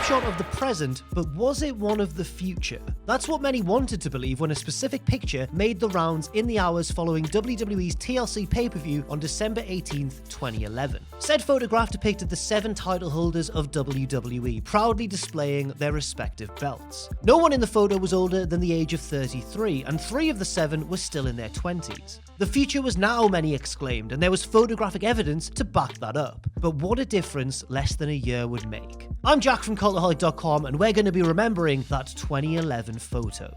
snapshot of the present, but was it one of the future? That's what many wanted to believe when a specific picture made the rounds in the hours following WWE's TLC pay-per-view on December 18th, 2011. Said photograph depicted the 7 title holders of WWE proudly displaying their respective belts. No one in the photo was older than the age of 33, and 3 of the 7 were still in their 20s. The future was now, many exclaimed, and there was photographic evidence to back that up. But what a difference less than a year would make. I'm Jack from Cultaholic.com, and we're going to be remembering that 2011 photo.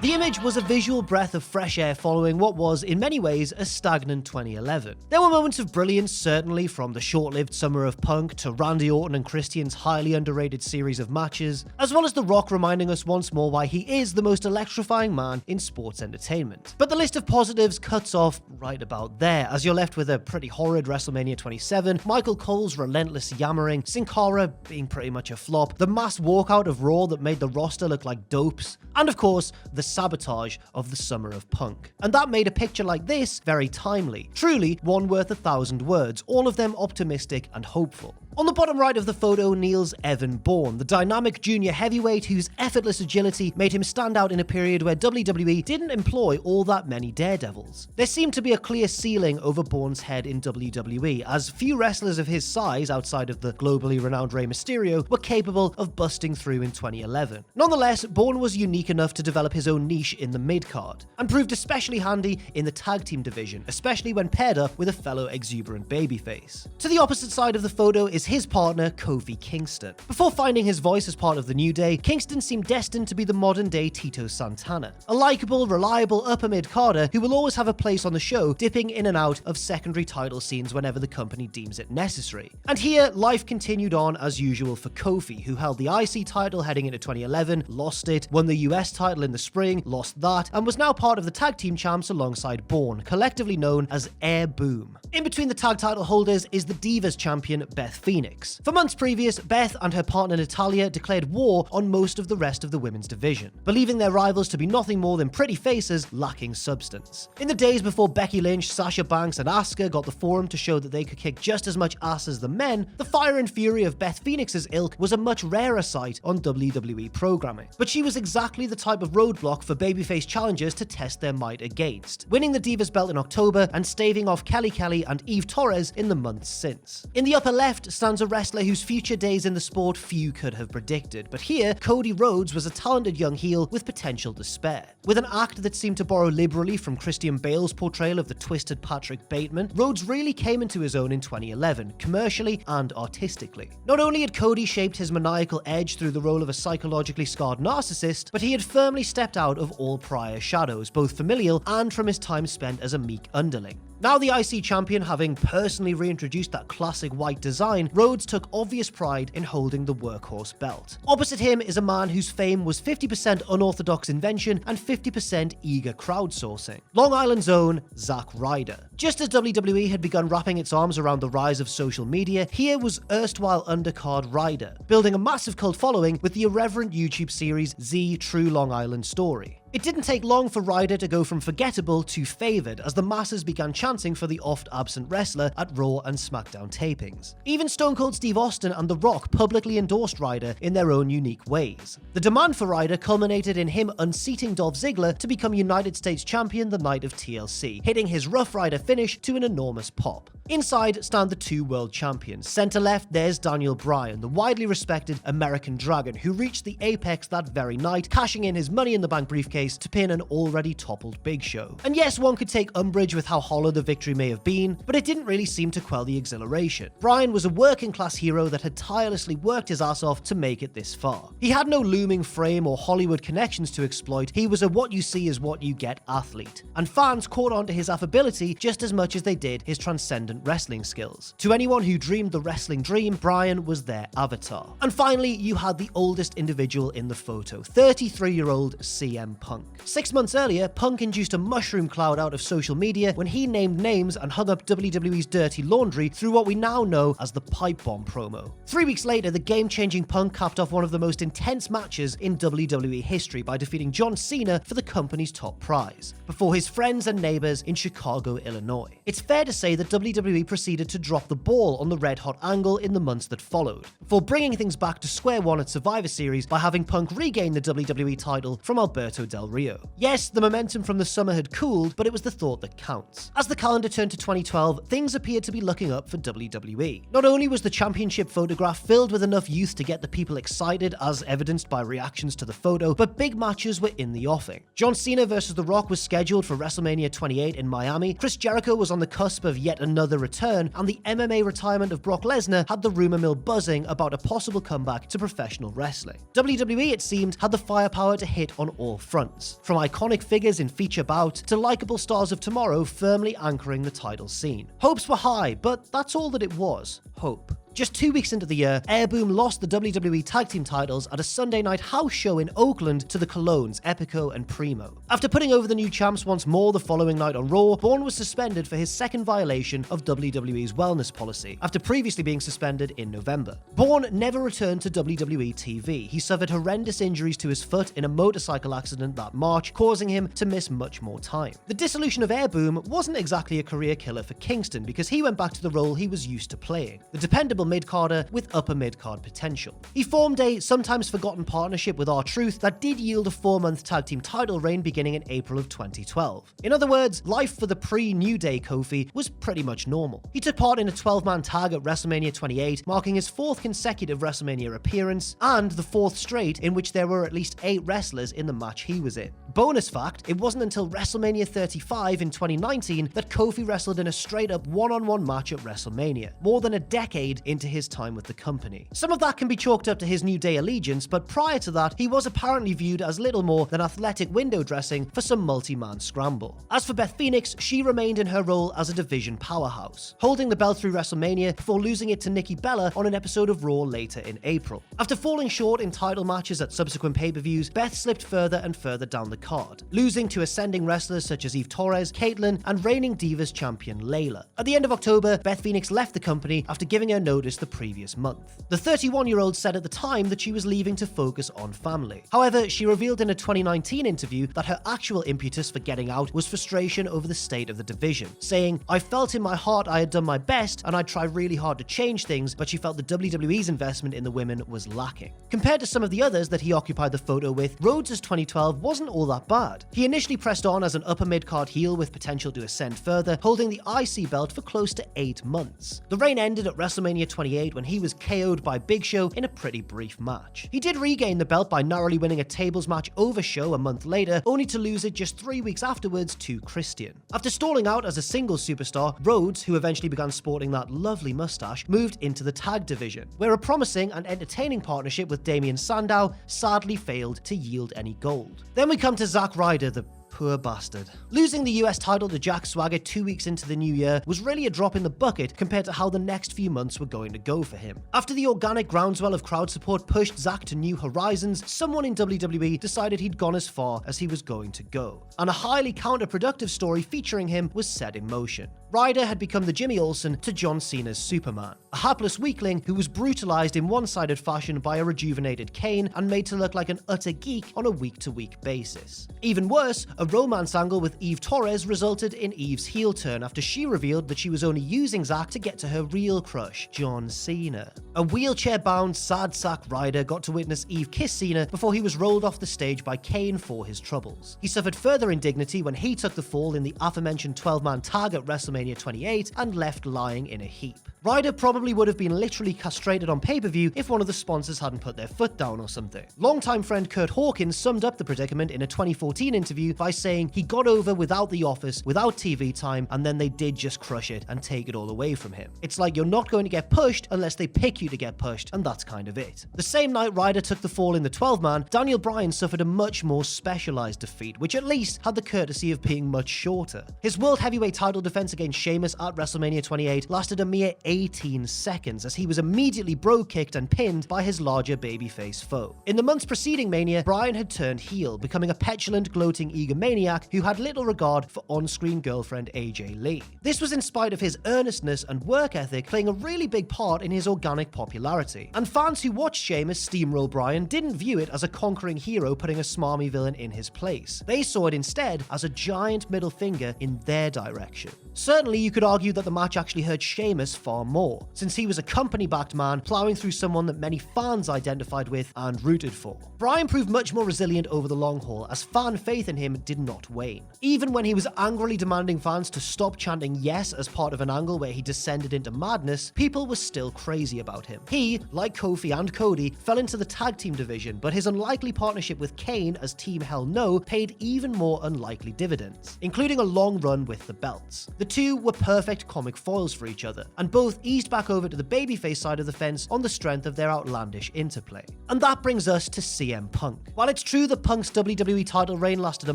The image was a visual breath of fresh air following what was, in many ways, a stagnant 2011. There were moments of brilliance, certainly, from the short-lived Summer of Punk to Randy Orton and Christian's highly underrated series of matches, as well as The Rock reminding us once more why he is the most electrifying man in sports entertainment. But the list of positives cuts off right about there, as you're left with a pretty horrid WrestleMania 27, Michael Cole's relentless yammering, Sin Cara being pretty much a flop, the mass walkout of Raw that made the roster look like dopes, and of course, the sabotage of the Summer of Punk. And that made a picture like this very timely. Truly, one worth 1,000 words, all of them optimistic and hopeful. On the bottom right of the photo kneels Evan Bourne, the dynamic junior heavyweight whose effortless agility made him stand out in a period where WWE didn't employ all that many daredevils. There seemed to be a clear ceiling over Bourne's head in WWE, as few wrestlers of his size, outside of the globally renowned Rey Mysterio, were capable of busting through in 2011. Nonetheless, Bourne was unique enough to develop his own niche in the mid-card, and proved especially handy in the tag team division, especially when paired up with a fellow exuberant babyface. To the opposite side of the photo is his partner, Kofi Kingston. Before finding his voice as part of the New Day, Kingston seemed destined to be the modern-day Tito Santana, a likeable, reliable upper mid-carder who will always have a place on the show, dipping in and out of secondary title scenes whenever the company deems it necessary. And here, life continued on as usual for Kofi, who held the IC title heading into 2011, lost it, won the US title in the spring, lost that, and was now part of the tag team champs alongside Bourne, collectively known as Air Boom. In between the tag title holders is the Divas champion, Beth Phoenix. For months previous, Beth and her partner Natalya declared war on most of the rest of the women's division, believing their rivals to be nothing more than pretty faces lacking substance. In the days before Becky Lynch, Sasha Banks, and Asuka got the forum to show that they could kick just as much ass as the men, the fire and fury of Beth Phoenix's ilk was a much rarer sight on WWE programming. But she was exactly the type of roadblock for babyface challengers to test their might against, winning the Divas belt in October and staving off Kelly Kelly and Eve Torres in the months since. In the upper left stands a wrestler whose future days in the sport few could have predicted, but here, Cody Rhodes was a talented young heel with potential to spare. With an act that seemed to borrow liberally from Christian Bale's portrayal of the twisted Patrick Bateman, Rhodes really came into his own in 2011, commercially and artistically. Not only had Cody shaped his maniacal edge through the role of a psychologically scarred narcissist, but he had firmly stepped out of all prior shadows, both familial and from his time spent as a meek underling. Now the IC champion having personally reintroduced that classic white design, Rhodes took obvious pride in holding the workhorse belt. Opposite him is a man whose fame was 50% unorthodox invention and 50% eager crowdsourcing. Long Island's own Zack Ryder. Just as WWE had begun wrapping its arms around the rise of social media, here was erstwhile undercard Ryder, building a massive cult following with the irreverent YouTube series Z True Long Island Story. It didn't take long for Ryder to go from forgettable to favoured as the masses began chanting for the oft-absent wrestler at Raw and SmackDown tapings. Even Stone Cold Steve Austin and The Rock publicly endorsed Ryder in their own unique ways. The demand for Ryder culminated in him unseating Dolph Ziggler to become United States champion the night of TLC, hitting his Rough Rider finish to an enormous pop. Inside stand the two world champions. Centre left, there's Daniel Bryan, the widely respected American Dragon, who reached the apex that very night, cashing in his Money in the Bank briefcase to pin an already toppled Big Show. And yes, one could take umbrage with how hollow the victory may have been, but it didn't really seem to quell the exhilaration. Bryan was a working class hero that had tirelessly worked his ass off to make it this far. He had no looming frame or Hollywood connections to exploit, he was a what you see is what you get athlete. And fans caught on to his affability just as much as they did his transcendent wrestling skills. To anyone who dreamed the wrestling dream, Bryan was their avatar. And finally, you had the oldest individual in the photo, 33-year-old CM Punk. Punk. 6 months earlier, Punk induced a mushroom cloud out of social media when he named names and hung up WWE's dirty laundry through what we now know as the Pipe Bomb promo. 3 weeks later, the game-changing Punk capped off one of the most intense matches in WWE history by defeating John Cena for the company's top prize, before his friends and neighbors in Chicago, Illinois. It's fair to say that WWE proceeded to drop the ball on the red-hot angle in the months that followed, before bringing things back to square one at Survivor Series by having Punk regain the WWE title from Alberto Del Rio. Yes, the momentum from the summer had cooled, but it was the thought that counts. As the calendar turned to 2012, things appeared to be looking up for WWE. Not only was the championship photograph filled with enough youth to get the people excited, as evidenced by reactions to the photo, but big matches were in the offing. John Cena vs. The Rock was scheduled for WrestleMania 28 in Miami, Chris Jericho was on the cusp of yet another return, and the MMA retirement of Brock Lesnar had the rumor mill buzzing about a possible comeback to professional wrestling. WWE, it seemed, had the firepower to hit on all fronts, from iconic figures in feature bout to likable stars of tomorrow firmly anchoring the title scene. Hopes were high, but that's all that it was, hope. Just 2 weeks into the year, Airboom lost the WWE Tag Team titles at a Sunday night house show in Oakland to the Colognes, Epico and Primo. After putting over the new champs once more the following night on Raw, Bourne was suspended for his second violation of WWE's wellness policy, after previously being suspended in November. Bourne never returned to WWE TV. He suffered horrendous injuries to his foot in a motorcycle accident that March, causing him to miss much more time. The dissolution of Airboom wasn't exactly a career killer for Kingston, because he went back to the role he was used to playing, the dependable mid-carder with upper mid-card potential. He formed a sometimes forgotten partnership with R-Truth that did yield a 4-month tag team title reign beginning in April of 2012. In other words, life for the pre-New Day Kofi was pretty much normal. He took part in a 12-man tag at WrestleMania 28, marking his 4th consecutive WrestleMania appearance, and the 4th straight in which there were at least 8 wrestlers in the match he was in. Bonus fact, it wasn't until WrestleMania 35 in 2019 that Kofi wrestled in a straight-up one-on-one match at WrestleMania, more than a decade into his time with the company. Some of that can be chalked up to his New Day allegiance, but prior to that, he was apparently viewed as little more than athletic window dressing for some multi-man scramble. As for Beth Phoenix, she remained in her role as a division powerhouse, holding the belt through WrestleMania before losing it to Nikki Bella on an episode of Raw later in April. After falling short in title matches at subsequent pay-per-views, Beth slipped further and further down the card, losing to ascending wrestlers such as Eve Torres, Caitlyn, and reigning Divas champion Layla. At the end of October, Beth Phoenix left the company after giving her notice the previous month. The 31-year-old said at the time that she was leaving to focus on family. However, she revealed in a 2019 interview that her actual impetus for getting out was frustration over the state of the division, saying, "I felt in my heart I had done my best and I'd tried really hard to change things, but she felt the WWE's investment in the women was lacking." Compared to some of the others that he occupied the photo with, Rhodes' 2012 wasn't all that bad. He initially pressed on as an upper mid-card heel with potential to ascend further, holding the IC belt for close to 8 months. The reign ended at WrestleMania 28 when he was KO'd by Big Show in a pretty brief match. He did regain the belt by narrowly winning a tables match over Show a month later, only to lose it just 3 weeks afterwards to Christian. After stalling out as a singles superstar, Rhodes, who eventually began sporting that lovely mustache, moved into the tag division, where a promising and entertaining partnership with Damien Sandow sadly failed to yield any gold. Then we come to Zack Ryder, the poor bastard. Losing the US title to Jack Swagger 2 weeks into the new year was really a drop in the bucket compared to how the next few months were going to go for him. After the organic groundswell of crowd support pushed Zack to new horizons, someone in WWE decided he'd gone as far as he was going to go, and a highly counterproductive story featuring him was set in motion. Ryder had become the Jimmy Olsen to John Cena's Superman, a hapless weakling who was brutalized in one-sided fashion by a rejuvenated Kane and made to look like an utter geek on a week-to-week basis. Even worse, a romance angle with Eve Torres resulted in Eve's heel turn after she revealed that she was only using Zack to get to her real crush, John Cena. A wheelchair-bound, sad Zack Ryder got to witness Eve kiss Cena before he was rolled off the stage by Kane for his troubles. He suffered further indignity when he took the fall in the aforementioned 12-man tag at WrestleMania 28 and left lying in a heap. Ryder probably would have been literally castrated on pay-per-view if one of the sponsors hadn't put their foot down or something. Longtime friend Kurt Hawkins summed up the predicament in a 2014 interview by by saying he got over without the office, without TV time, and then they did just crush it and take it all away from him. It's like you're not going to get pushed unless they pick you to get pushed, and that's kind of it. The same night Ryder took the fall in the 12-man, Daniel Bryan suffered a much more specialized defeat, which at least had the courtesy of being much shorter. His World Heavyweight title defense against Sheamus at WrestleMania 28 lasted a mere 18 seconds, as he was immediately bro-kicked and pinned by his larger babyface foe. In the months preceding Mania, Bryan had turned heel, becoming a petulant, gloating egomaniac who had little regard for on-screen girlfriend AJ Lee. This was in spite of his earnestness and work ethic playing a really big part in his organic popularity. And fans who watched Sheamus steamroll Bryan didn't view it as a conquering hero putting a smarmy villain in his place. They saw it instead as a giant middle finger in their direction. Certainly, you could argue that the match actually hurt Sheamus far more, since he was a company-backed man plowing through someone that many fans identified with and rooted for. Bryan proved much more resilient over the long haul, as fan faith in him did not wane. Even when he was angrily demanding fans to stop chanting yes as part of an angle where he descended into madness, people were still crazy about him. He, like Kofi and Cody, fell into the tag team division, but his unlikely partnership with Kane as Team Hell No paid even more unlikely dividends, including a long run with the belts. The two were perfect comic foils for each other, and both eased back over to the babyface side of the fence on the strength of their outlandish interplay. And that brings us to CM Punk. While it's true that Punk's WWE title reign lasted a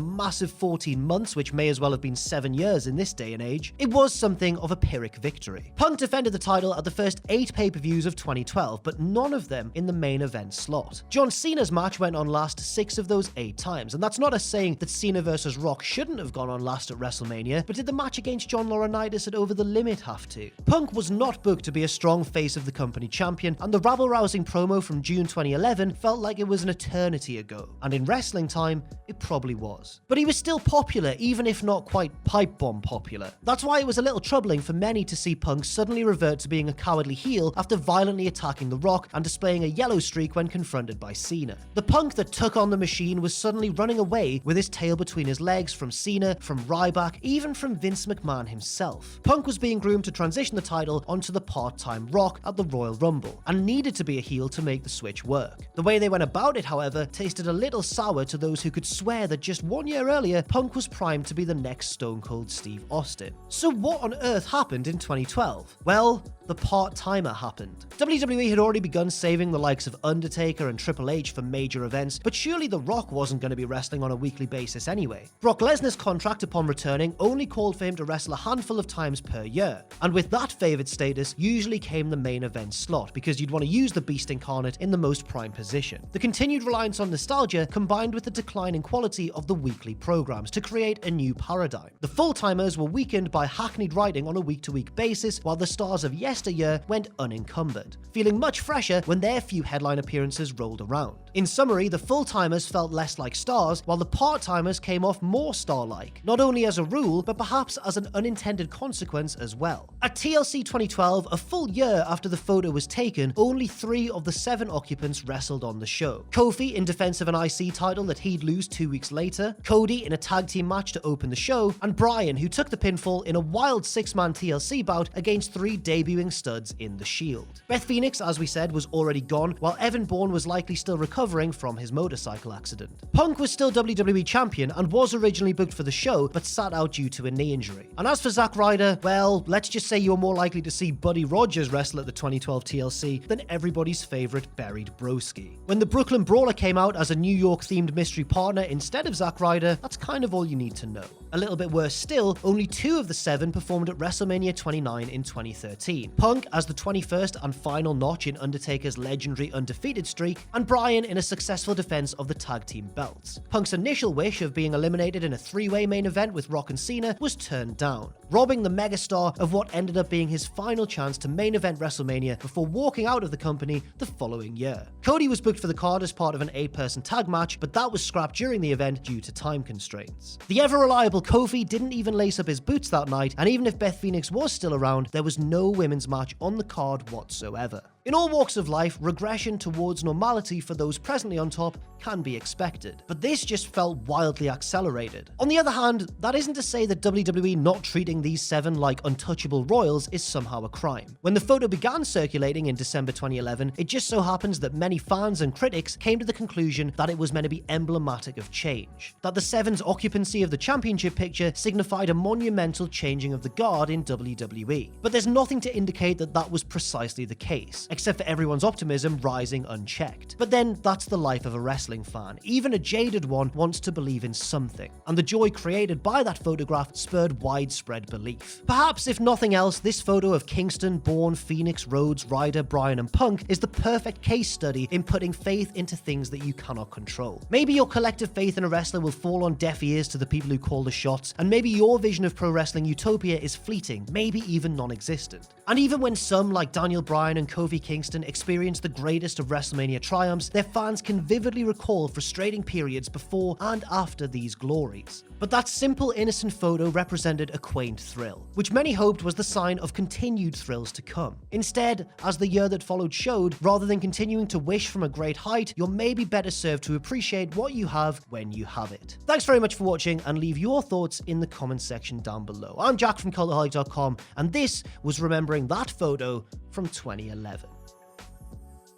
massive 14 months, which may as well have been 7 years in this day and age, it was something of a Pyrrhic victory. Punk defended the title at the first 8 pay-per-views of 2012, but none of them in the main event slot. John Cena's match went on last 6 of those 8 times, and that's not us saying that Cena vs. Rock shouldn't have gone on last at WrestleMania, but did the match against John Laurinaitis at Over the Limit have to? Punk was not booked to be a strong face of the company champion, and the rabble-rousing promo from June 2011 felt like it was an eternity ago, and in wrestling time, it probably was. But he was still popular, even if not quite pipe bomb popular. That's why it was a little troubling for many to see Punk suddenly revert to being a cowardly heel after violently attacking The Rock and displaying a yellow streak when confronted by Cena. The Punk that took on the machine was suddenly running away with his tail between his legs from Cena, from Ryback, even from Vince McMahon himself. Punk was being groomed to transition the title onto the part-time Rock at the Royal Rumble, and needed to be a heel to make the switch work. The way they went about it, however, tasted a little sour to those who could swear that just 1 year earlier, Punk was primed to be the next Stone Cold Steve Austin. So what on earth happened in 2012? Well, the part-timer happened. WWE had already begun saving the likes of Undertaker and Triple H for major events, but surely The Rock wasn't going to be wrestling on a weekly basis anyway. Brock Lesnar's contract upon returning only called for him to wrestle a handful of times per year, and with that favoured status usually came the main event slot, because you'd want to use the Beast Incarnate in the most prime position. The continued reliance on nostalgia combined with the declining quality of the weekly programs to create a new paradigm. The full-timers were weakened by hackneyed writing on a week-to-week basis, while the stars of yesteryear went unencumbered, feeling much fresher when their few headline appearances rolled around. In summary, the full-timers felt less like stars, while the part-timers came off more star-like, not only as a rule, but perhaps as an unintended consequence as well. At TLC 2012, a full year after the photo was taken, only 3 of the 7 occupants wrestled on the show. Kofi in defense of an IC title that he'd lose 2 weeks later, Cody in a tag team match to open the show, and Bryan, who took the pinfall in a wild 6-man TLC bout against 3 debuting studs in the Shield. Beth Phoenix, as we said, was already gone, while Evan Bourne was likely still recovering from his motorcycle accident. Punk was still WWE champion and was originally booked for the show, but sat out due to a knee injury. And as for Zack Ryder, well, let's just say you're more likely to see Buddy Rogers wrestle at the 2012 TLC than everybody's favorite Buried Broski. When the Brooklyn Brawler came out as a New York-themed mystery partner instead of Zack Ryder, that's kind of all you need to know. A little bit worse still, only 2 of the 7 performed at WrestleMania 29 in 2013. Punk as the 21st and final notch in Undertaker's legendary undefeated streak, and Bryan in a successful defense of the tag team belts. Punk's initial wish of being eliminated in a 3-way main event with Rock and Cena was turned down, robbing the megastar of what ended up being his final chance to main event WrestleMania before walking out of the company the following year. Cody was booked for the card as part of an 8-person tag match, but that was scrapped during the event due to time constraints. The ever-reliable Kofi didn't even lace up his boots that night, and even if Beth Phoenix was still around, there was no women's match on the card whatsoever. In all walks of life, regression towards normality for those presently on top can be expected, but this just felt wildly accelerated. On the other hand, that isn't to say that WWE not treating these 7 like untouchable royals is somehow a crime. When the photo began circulating in December 2011, it just so happens that many fans and critics came to the conclusion that it was meant to be emblematic of change, that the 7's occupancy of the championship picture signified a monumental changing of the guard in WWE. But there's nothing to indicate that that was precisely the case, except for everyone's optimism rising unchecked. But then that's the life of a wrestling fan. Even a jaded one wants to believe in something, and the joy created by that photograph spurred widespread belief. Perhaps, if nothing else, this photo of Kingston, Bourne, Phoenix, Rhodes, Ryder, Bryan, and Punk is the perfect case study in putting faith into things that you cannot control. Maybe your collective faith in a wrestler will fall on deaf ears to the people who call the shots, and maybe your vision of pro wrestling utopia is fleeting, maybe even non-existent. And even when some, like Daniel Bryan and Kofi Kingston, experience the greatest of WrestleMania triumphs, their fans can vividly recall frustrating periods before and after these glories. But that simple, innocent photo represented a quaint thrill, which many hoped was the sign of continued thrills to come. Instead, as the year that followed showed, rather than continuing to wish from a great height, you're maybe better served to appreciate what you have when you have it. Thanks very much for watching, and leave your thoughts in the comments section down below. I'm Jack from Cultaholic.com, and this was Remembering That Photo from 2011.